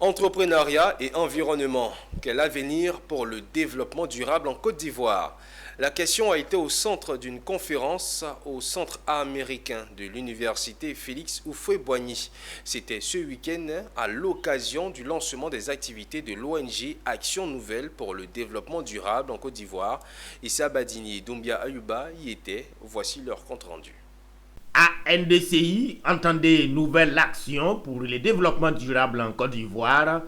Entrepreneuriat et environnement. Quel avenir pour le développement durable en Côte d'Ivoire? La question a été au centre d'une conférence au Centre américain de l'Université Félix Houphouët-Boigny. C'était ce week-end à l'occasion du lancement des activités de l'ONG Action Nouvelle pour le développement durable en Côte d'Ivoire. Issa Badini et Doumbia Ayuba y étaient. Voici leur compte-rendu. ANDCI entendait Nouvelle Action pour le développement durable en Côte d'Ivoire.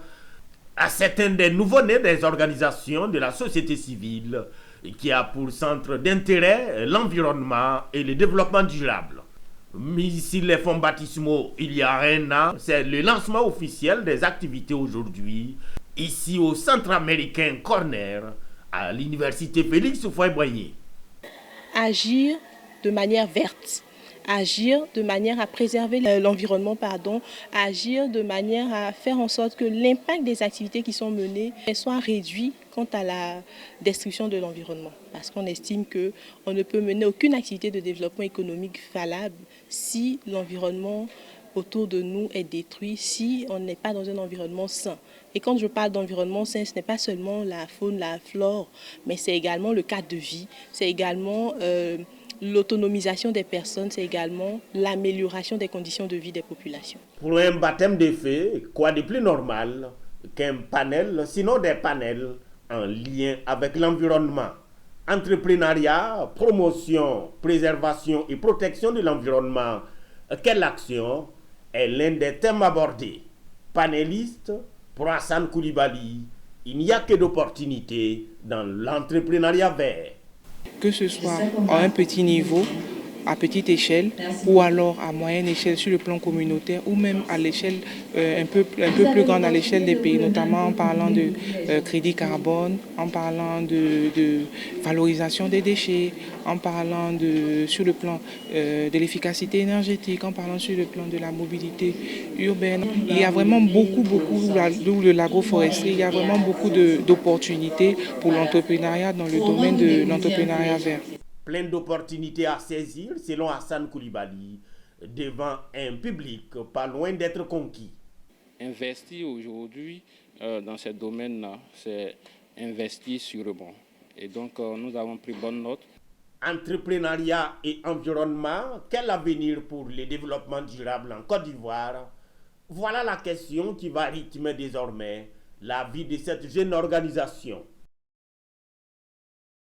C'est un des nouveaux-nés des organisations de la société civile qui a pour centre d'intérêt l'environnement et le développement durable. Mis sur les fonds baptismaux il y a un an, c'est le lancement officiel des activités aujourd'hui, ici au Centre américain Corner, à l'Université Félix Houphouët-Boigny. Agir de manière verte. Agir de manière à préserver l'environnement, agir de manière à faire en sorte que l'impact des activités qui sont menées soit réduit quant à la destruction de l'environnement. Parce qu'on estime qu'on ne peut mener aucune activité de développement économique valable si l'environnement autour de nous est détruit, si on n'est pas dans un environnement sain. Et quand je parle d'environnement sain, ce n'est pas seulement la faune, la flore, mais c'est également le cadre de vie, c'est également l'autonomisation des personnes, c'est également l'amélioration des conditions de vie des populations. Pour un baptême de feu, quoi de plus normal qu'un panel, sinon des panels, en lien avec l'environnement. Entrepreneuriat, promotion, préservation et protection de l'environnement. Quelle action est l'un des thèmes abordés? Panéliste, pour Hassan Koulibaly, il n'y a que d'opportunités dans l'entrepreneuriat vert. Que ce soit à un petit niveau, à petite échelle, ou alors à moyenne échelle sur le plan communautaire, ou même à l'échelle un peu plus grande à l'échelle des pays, notamment en parlant de crédit carbone, en parlant de valorisation des déchets, en parlant sur le plan de l'efficacité énergétique, en parlant sur le plan de la mobilité urbaine. Il y a vraiment beaucoup, de l'agroforesterie, il y a vraiment beaucoup d'opportunités pour l'entrepreneuriat dans le domaine de l'entrepreneuriat vert. Plein d'opportunités à saisir, selon Hassan Koulibaly, devant un public pas loin d'être conquis. Investir aujourd'hui dans ce domaine-là, c'est investir sûrement. Et donc, nous avons pris bonne note. Entrepreneuriat et environnement, quel avenir pour le développement durable en Côte d'Ivoire? Voilà la question qui va rythmer désormais la vie de cette jeune organisation.